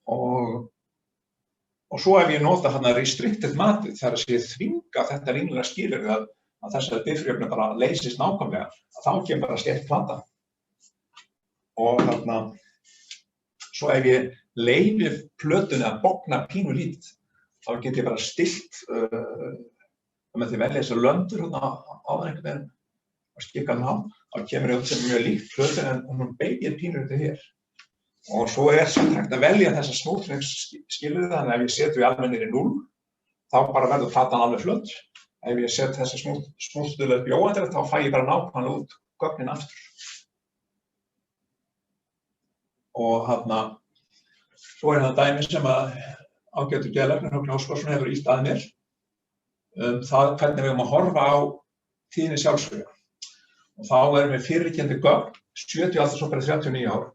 og svo ef ég nota hérna restricted matið þar að sé þvinga þetta ringlega skilyrði að þessari diffrjöfnu bara leysist nákvæmlega, að þá kemur bara skeitt plata. Og þarna, svo ef ég leyfi plötunni að bogna pínu lítið, þá get ég bara stillt, með því velja þessar löndur hérna á einhvern veginn og skikka hann á, þá kemur ég út sem mjög líkt plötunni en hún beigir pínu þetta hér. Og svo samt hægt að velja þessa smoothing-skilyrði, þannig að ef ég setju í almennir í 0, þá bara verður platan alveg flöt. Ef ég set þessa smooth-stuðlega upp í óendanlegt, þá fæ ég bara nákvæmlega út gögnin aftur. Og þarna, svo það dæmi sem að ágætur geðlæknir Högni Óskarsson hefur ýtt að mér, það hvernig við að horfa á tíðni sjálfsfröga. Og þá erum við fyrirliggjandi gögn, 70 aldurs okkar 39 ár,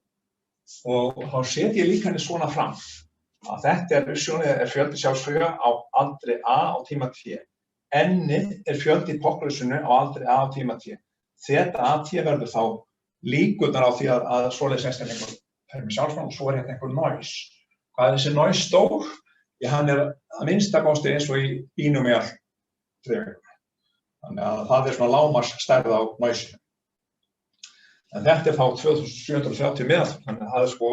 og þá set ég líka henni svona fram að þetta fjöldi sjálfsfröga á aldri A á tíma T. N fjöldi populationinu á aldri A á tíma T. Þetta AT verður þá líkurnar á því að svoleiðis einstaklingur fer með sjálfsfröga og svo hérna einhver noise. Hvað þessi noise stór? Hann að minnsta kosti eins og í binomial-dreifingu. Þannig að það svona lágmarksstærð á noise-inu. En þetta þá 2730 meðal, þannig að það sko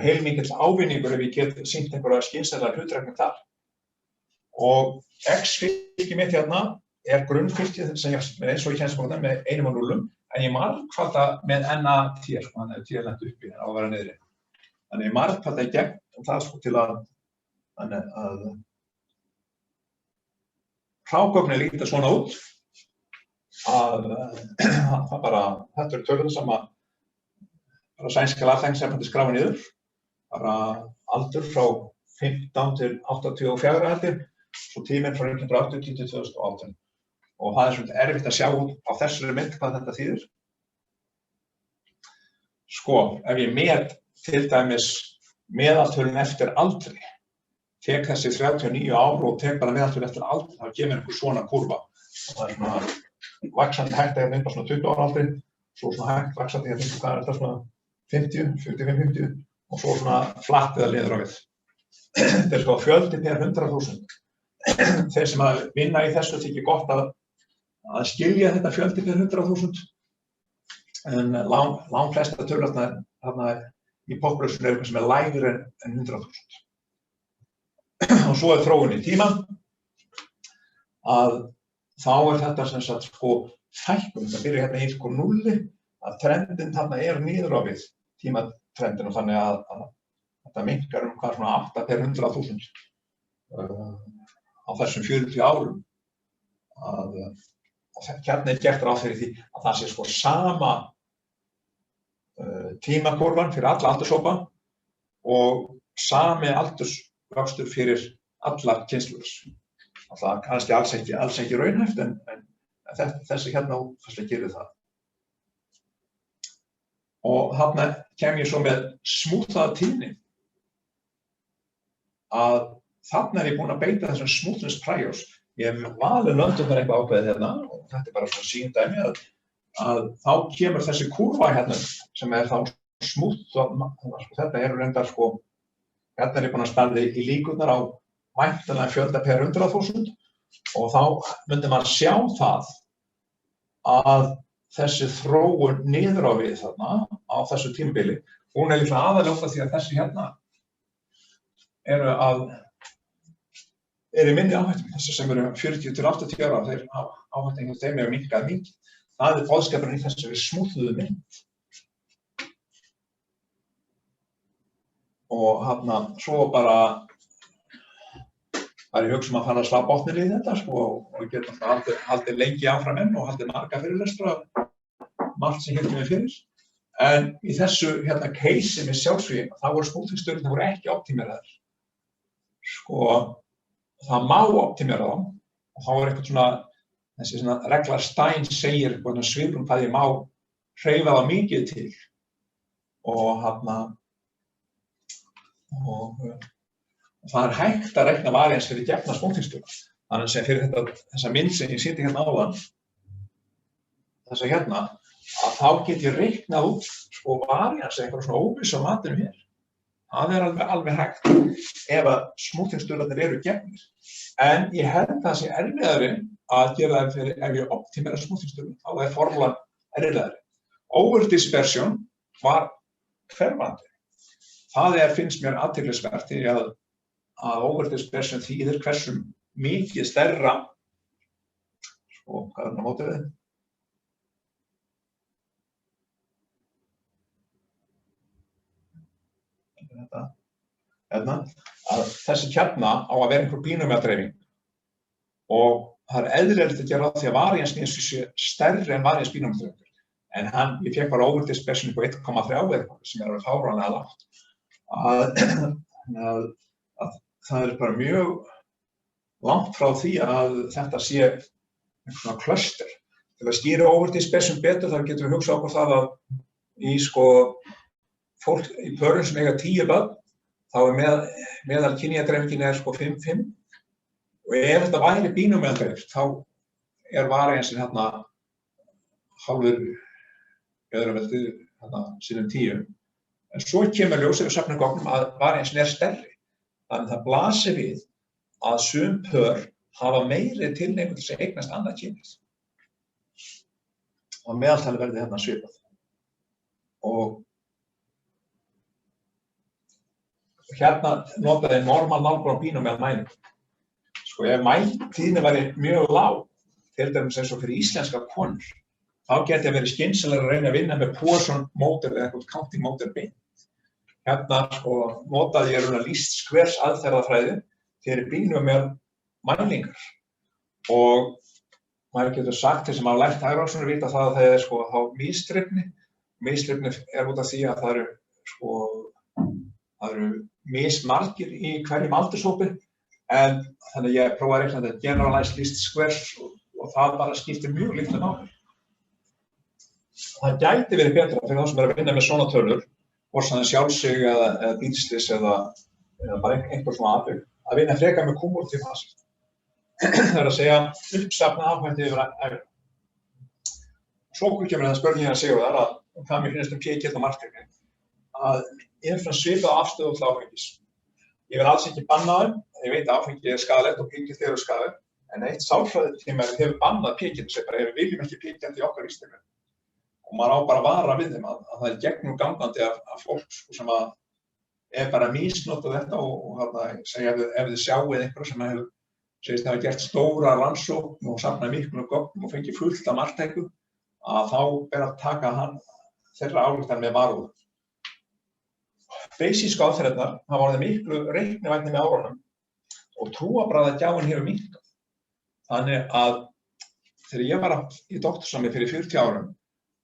heilmikill ávinningur ef ég get sýnt einhverja skynsamlega hlutreikni þar. Og X-fylki mitt hérna grunnfylkið sem ég eins og ég kennst með 1 og 0, en ég margfalda með NAT, þannig að T lent uppi á að vera niðri. Þannig ég margfalda í gegn og það sko til að hrágögnin líta svona út. Það bara, þetta tölur sem að sænska lagþægninsefnandi skráfa niður, bara aldur frá 15 til 84 heldur, svo tíminn frá 1980 til 2018. Og það svolítið erfitt að sjá á þessari mynd hvað þetta þýðir. Sko, ef ég met til dæmis meðaltölin eftir aldri, tek þessi 39 ár og tek bara meðaltölin eftir aldri, þá kemur einhver svona kurva. Það svona vaxandi hægt að hérna svona 20 ára aldri, svo svona hægt vaxandi hérna hvað þetta svona 50, 45-50 og svo svona flatt eða liður á við. Þetta sko fjöldi per 100.000. Þeir sem að vinna í þessu þykir gott að skilja þetta fjöldi per 100.000 en langflesta tölurnar þarna í population eitthvað sem lægri en 100.000. Og svo þróun í tíma að þá þetta sem sagt sko fækkun, það byrjar hérna í sko 0, að trendin þarna niður á við tímatrendin og þannig að þetta minnkar hvað svona 8 per 100.000 á þessum 40 árum. Hérna gert ráð fyrir því að það sé sko sama tímakurvan fyrir alla aldurshópa og sami aldursvöxtur fyrir allar kynslur. Það kannski alls ekki raunhæft en þessi hérna útfærsla gerir það. Og þarna kem ég svo með smúthaða tíðni að þarna ég búinn að beita þessum smoothness priors. Ég hef valið löndurnar eitthvað ákveðið hérna og þetta bara svona sýndæmi að þá kemur þessi kurva hérna sem þá smooth, þetta reyndar sko, hérna ég búinn að spæla í líkurnar á væntanlega fjölda per 100.000 og þá myndi maður sjá það að þessi þróun niður á við þarna á þessu tímabili, hún líklega aðallega út af því að þessi hérna eru minni áhættum, þessi sem eru 40 til 80 ára, þeir áhættum hjá þeim minnkað mikið. Það boðskapurinn í þessari smúðuðu mynd. Og svo bara var ég hugsa að fara að slá botninn í þetta sko, og geta haldið lengi áfram enn og haldið marga fyrirlestra, margt sem hélt mig fyrir. En í þessu case með sjálfsvígin, þá voru smúðingstöðurnar ekki optimeraðar. Sko, það má optimera þá, og þá var eitthvað þessi regla Stein segir sviprum hvað ég má hreyfa það mikið til. Og það hægt að reikna varians fyrir gefna smúðingstöðuna. Þannig að fyrir þessa mynd sem ég sýndi áðan, þessa að þá get ég reiknað út varians eða eitthvað óvissu á matinu hér. Það alveg hægt ef að smúðingstöðurnar eru gefnir. En ég held að það sé erfiðari að gera það fyrir ef ég optimera smúðingstöðurnar, þá formúlan erfiðari. Overdispersion var hverfandi. Það finnst mér athyglisvert því að overdispersion þýðir hversu mikið stærra, hvað á móti við? Að þessi á að vera einhver bínómíadreifing og það eðlilegt að gera því að variansin sé stærri en varians bínómíadreifingar. En ég fékk bara overdispersion upp á 1,3 sem alveg fáránlega lágt. Að það bara mjög langt frá því að þetta sé einhvern cluster. Til að skýra overdispersion betur þar getum við hugsað okkur það að í fólk í pörum sem eiga 10 börn, þá meðal kynjadreifingin 5-5 og ef þetta væri bínómíadreift, þá variansin hálfur öðruveldi sinnum 10. En svo kemur ljósið við söfnunargögnum að variansin stærri. Þannig það blasir við að sum pör hafa meiri tilhneigingu til að eignast annað kynið. Og meðaltali verði svipað. Og notaði normal nálgun á bínómíadmælingu. Sko, ef mæltíðni væri mjög lág, til dæmis eins og fyrir íslenskar konur, þá geti að verið skynsamlega að reyna að vinna með Poisson módel eða eitthvað counting módel beint. Notaði ég least squares aðferðafræði fyrir bínómíadmælingar. Og maður getur sagt til sem hafa lært hagrannsóknir vita það að það þá misdrifni. Misdrifni út af því að það eru mismargir í hverjum aldurshópi, en þannig ég prófaði að reikna þetta generalized least squares og það bara skiptir mjög litlu máli. Það gæti verið betra fyrir þá sem að vinna með svona tölur, hvort sem það sjálfsig eða bílslys eða bara einhver svona atvik, að vinna frekar með kumulatív hasar. Það að segja uppsafna afhætti yfir ævina. Svo kemur það spurningin að Sigurðar að hvað mér finnst PG og marktekni, að ég hef svipað afstöðu til áfengis. Ég vil alls ekki banna þeim, ég veit að áfengi skaðlegt og PG eru skaðlegt, en eitt sálfræðitímarit hefur bannað PG sem bara við viljum ekki PG í okkar ístöku. Og maður á bara að vara við þeim að það gegnum gangandi af fólk sem bara misnotað þetta og segja ef þið sjáið einhverju sem segist hafa gert stóra rannsókn og safnað miklu gögnum og fengið fullt af marktæku, að þá ber að taka þeirra ályktanir með varúð. Basísku aðferðirnar hafa orðið miklu reiknivænni með árunum og trúarbragðagjafinn hefur minnkað. Þannig að þegar ég var í doktorsnámi fyrir 40 árum,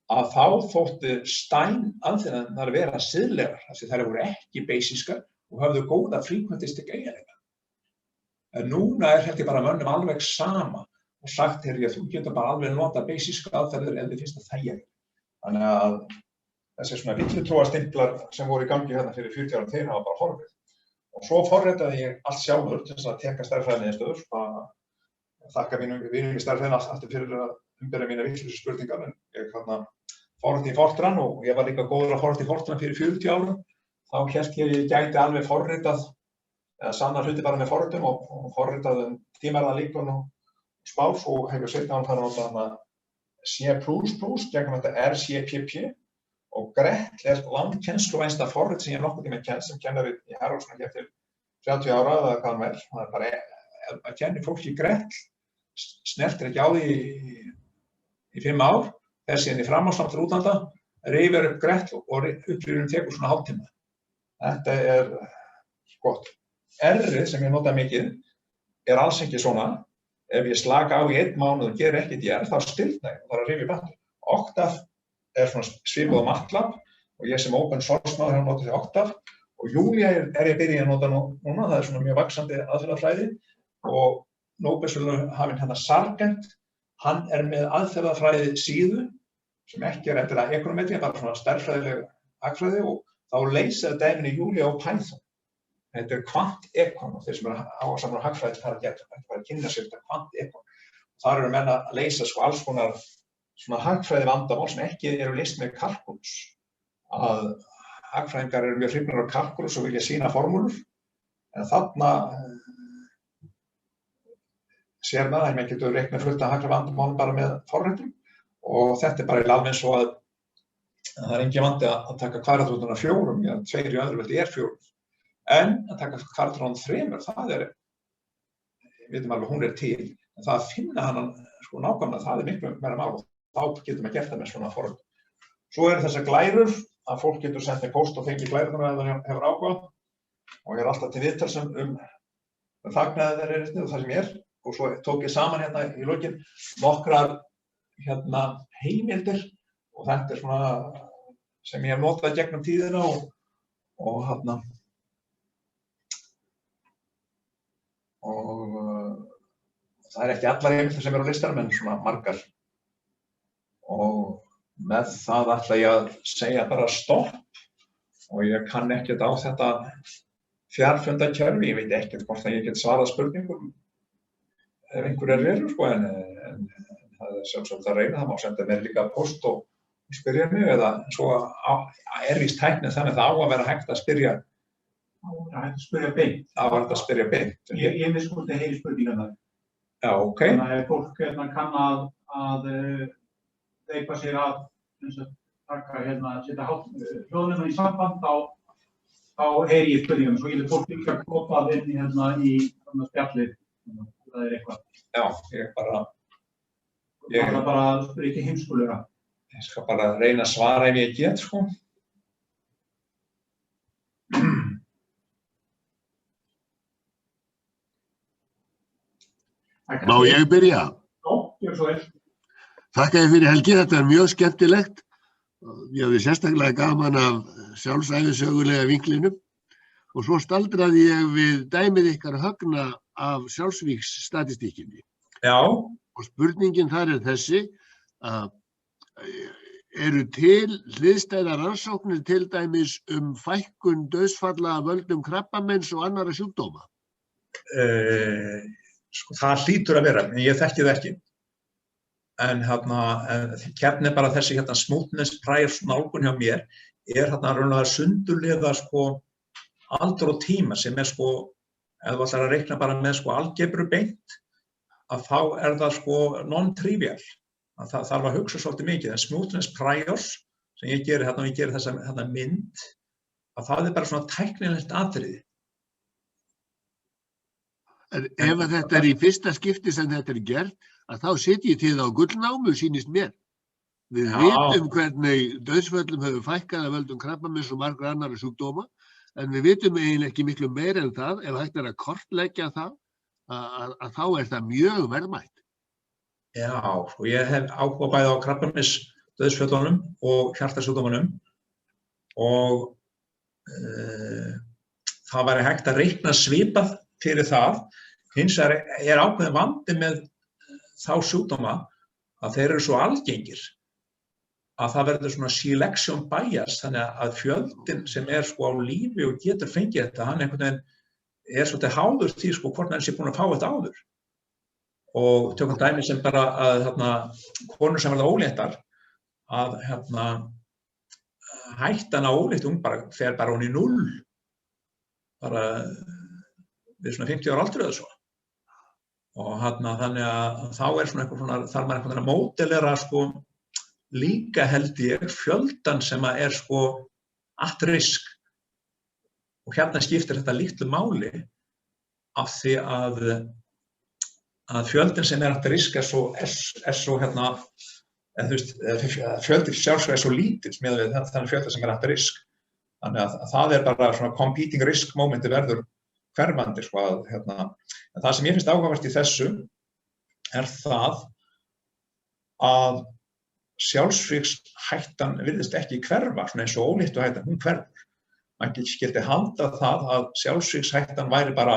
að þá þótti Stein aðferðirnar vera siðlegar, því þær voru ekki basískar og höfðu góða frequentistic eiginleika. En núna held ég bara mönnum alveg sama og sagt að þú getur bara alveg nota basísku aðferðir ef þið finnst það þægilegt. Þannig að þessi svona villutrúarstimplar sem voru í gangi fyrir 40 árum, þeir hafa bara horfið. Og svo forritaði ég allt sjálfur til að teka stærðfræðiniðurstöður. Þakka vinum í stærðfræðina aftur fyrir að umbyrja mína vitlausu spurningar. En ég forritaði í Fortran og ég var líka góður að forrita í Fortran fyrir 40 árum. Þá hélt ég gæti alveg forritað, eða sanna hluti bara með forritum og forritað tímarða líkun og spás og hefur seinna farið að nota C++ gegnum þetta RCPP. Og Gretl langkennsluvænsta forrit sem ég nokkuð tíma kennt sem kennari í Haraldsson hér til 30 ára eða hvað hann er. Það bara að kenni fólki Gretl, snertir ekki á því í 5 ár þessi inn í framhársnátt til útlanda, rifjar upp grett og upprýðurinn tekur svona hálftíma. Þetta gott. R-ið sem ég nota mikið alls ekki svona. Ef ég slaka á í 1 mánuð og geri ekkert í R, þá stilna ég og þarf að rifja betur. Octave svona svipað á MATLAB og ég sem open source maður hef notað því Octave. Og Julia ég að byrja að nota núna, það svona mjög vaxandi aðferðafræði og Nóbelsverðlaunahafinn hérna Sargent, hann með aðferðafræði síðu sem ekki eftir að ekonometría, bara svona stærðfræðileg hagfræði og þá leysa dæmin í Julia og Python. Þetta kvant-ekon og þeir sem ásamlega hagfræði fara að gera, þetta bara að kynna sér þetta kvant-ekon. Þar eru menn að leysa alls konar svona hagfræði vandamál sem ekki eru leyst með kalkulus. Að hagfræðingar eru mjög hrifnir af kalkulus og vilja sína formúlur, en þarna sér maður að menn getur reiknað fullt af hagfræði vandamálum bara með forritum og þetta bara alveg eins og að það engin vandi að taka kvadratrútuna 4, já, 2 í öðru veldi 4. En að taka kvadratrútuna 3, það við vitum alveg hún til, en það að finna hann sko nákvæmlega, það miklu meira mál og þá getur maður gert það með svona forrit. Svo eru þessar glærur, að fólk getur sendt með post og fengið glærurnar ef það hefur áhuga og ég alltaf til viðtals þagnaði þeirra og það sem ég og svo tók ég saman hérna í lokin nokkrar heimildir og þetta svona sem ég hef notað gegnum tíðina og það ekki allar heimildir sem eru á listanum en svona margar og með það ætla ég að segja bara stopp og ég kann ekkert á þetta fjarfundakerfi, ég veit ekkert hvort að ég get svarað spurningum ef einhverjar eru sko en það sjálfsagt að reyna, það má senda mér líka post og spyrja mig eða svo víst tæknin þannig að það á að vera hægt að spyrja beint. Það var hægt að spyrja beint. Ég veist hvort það heyri spurningarnar. Já, ok. Þannig að ef fólk kann að veipa sér að taka setja hljóðnema í samband þá heyri ég spurningarnar svo getur fólk líka kopað inn í spjallið. Það eitthvað. Já, ég bara spyrja ekki heimskulega. Ég skal bara reyna að svara ef ég get, sko. Má ég byrja? Já, gjör svo vel. Þakka þér fyrir Helgi, þetta mjög skemmtilegt. Ég hafði sérstaklega gaman af sjálfsævisögulega vinklinum og svo staldraði ég við dæmið ykkar Högna af sjálfsvígsstatistíkinni. Já. Og spurningin þar þessi, eru til hliðstæðar rannsóknir til dæmis fækkun dauðsfalla af völdum krabbameins og annarra sjúkdóma? Sko, það hlýtur að vera, en ég þekki það ekki. En hérna bara þessi smoothness prior nálgun hjá mér raunlega sundurliða sko aldur og tíma sem sko ef þú ætlar að reikna bara með sko algebru beint að þá það sko non-trivial. Það þarf að hugsa svolítið mikið, en smoothness priors sem ég geri og ég geri þessa mynd að það bara svona tæknilegt atriði. En ef þetta í fyrsta skipti sem þetta gert, að þá sitjið þið á gullnámu, sýnist mér. Við vitum hvernig dauðsföllum hefur fækkað af völdum krabbameins og margra annarra sjúkdóma, en við vitum eiginlega ekki miklu meira en það, ef hægt að kortleggja það, að þá það mjög verðmætt. Já, og ég hef áhuga bæði á krabbameins dauðsföllunum og hjartasjúkdómunum og það væri hægt að reikna svipað fyrir það. Hins vegar ákveðin vandi með þá sjúkdóma að þeir eru svo algengir að það verður svona selection bias, þannig að fjöldinn sem sko á lífi og getur fengið þetta, hann einhvern veginn svolítið háður því sko hvort hann sé búinn að fá þetta áður. Og tökum dæmi sem bara að konur sem verða óléttar að hættan á óléttum fer bara hún í 0 bara við svona 50 ára aldur eða svo. Og þannig að þá svona þarf maður einhvern veginn að módelera sko líka held ég fjöldan sem sko at risk. Og hérna skiptir þetta litlu máli af því að fjöldin sem at risk svo En þú veist, fjöldi sjálfsvíga svo lítill miðað við þannig fjölda sem at risk. Þannig að það bara svona competing risk momenti verður hverfandi, sko, en það sem ég finnst áhugavert í þessu það að sjálfsvígshættan virðist ekki hverfa, svona eins og óléttuhættan, hún hverfur. Man skyldi halda það að sjálfsvígshættan væri bara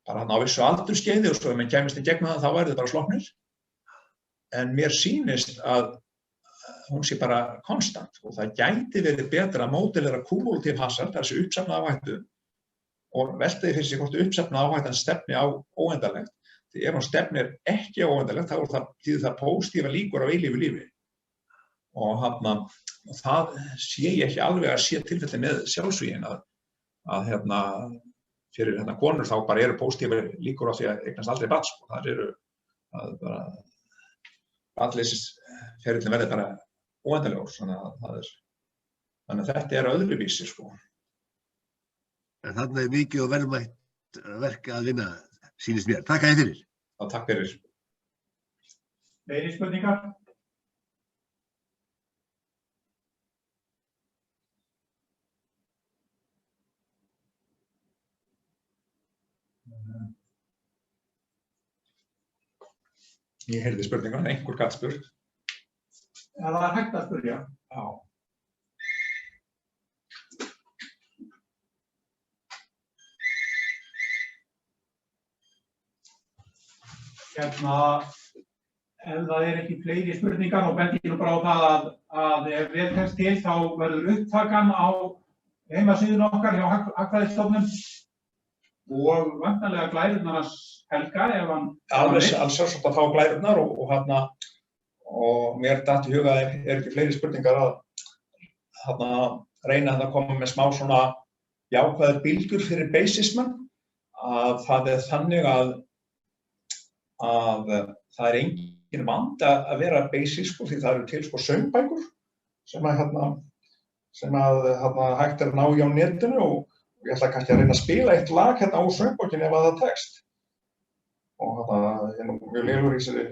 á vissu aldurskeiði og svo ef mann kæmist í gegnum það, þá væri það bara sloppnir. En mér sýnist að hún sé bara konstant og það gæti verið betra að módelera cumulative hazard, þessi uppsafnaða áhættu, og velta því fyrir sig hvort uppsafnaða áhættan stefni á óendanlegt. Því ef hún stefnir ekki á óendanlegt, þá þýðir það pósitífa líkur á eilífu lífi. Og það sé ég ekki alveg að sé tilfelli með sjálfsvígin að fyrir konur þá bara eru pósitífa líkur á því að eignast aldrei barn, sko. Það eru bara barnleysisferillinn verði bara óendanlegur, þannig að þetta öðruvísi, sko. En þarna mikið og verðmætt verk að vinna, sýnist mér. Takk að þér fyrir. Já, takk fyrir. Fleiri spurningar? Ég heyrði spurningar, einhver gat spurt. Ja, það hægt að spyrja. Já. Ef það ekki fleiri spurningar og bendi nú bara á það að ef vel tekst til þá verður upptakan á heimasíðunni okkar hjá Hagfræðistofnun og væntanlega glærurnar hans Helga ef hann... Alveg sjálfsagt að fá glærurnar og mér datt í huga að ekki fleiri spurningar að reyna að koma með smá svona jákvæðar bylgjur fyrir basismann, að það þannig að það engin vandi að vera basic, sko, því það eru til, sko, söngbækur sem hægt að ná í á netinu og ég ætla kannski að reyna að spila eitt lag á söngbókinni ef það tekst. Og ég er nú mjög lélegur í þessari.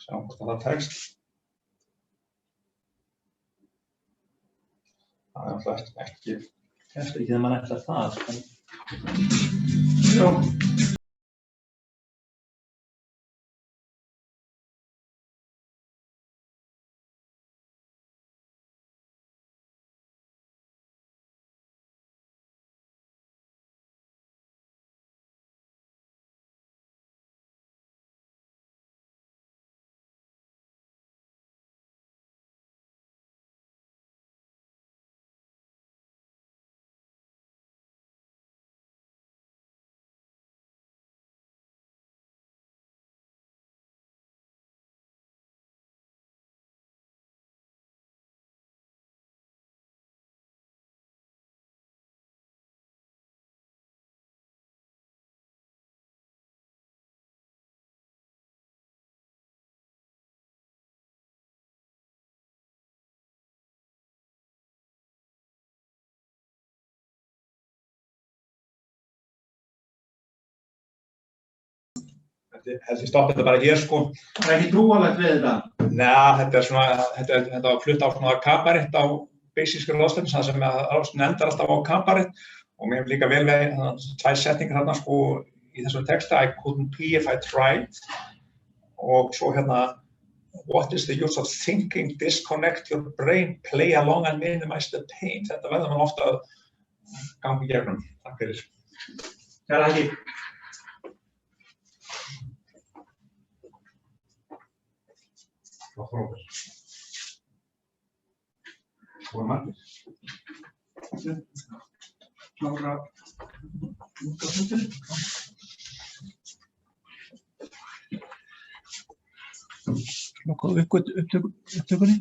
Sjá hvort það tekst. Það náttúrulega ekki þegar maður ætlar það. Já. Held ég stoppa þetta bara hér, sko. Það ekki trúarlegt við þetta? Nei, þetta var flutt á svona kabarett á basískri ráðstefnu, það sem ráðstefnu endar alltaf á kabarett og mér hefur líka vel við tvær setningar þarna, sko, í þessum texta, I couldn't pee if I tried og svo what is the use of thinking, disconnect your brain, play along and minimize the pain. Þetta verður mann ofta að ganga í gegnum. Takk fyrir. Kæra þakki. Hvað fróðir? Hvað margir? Klára út af fundur. Slokka á upptökunni.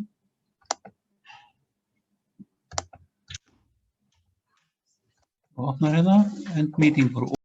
Og opnar hérna, end meeting for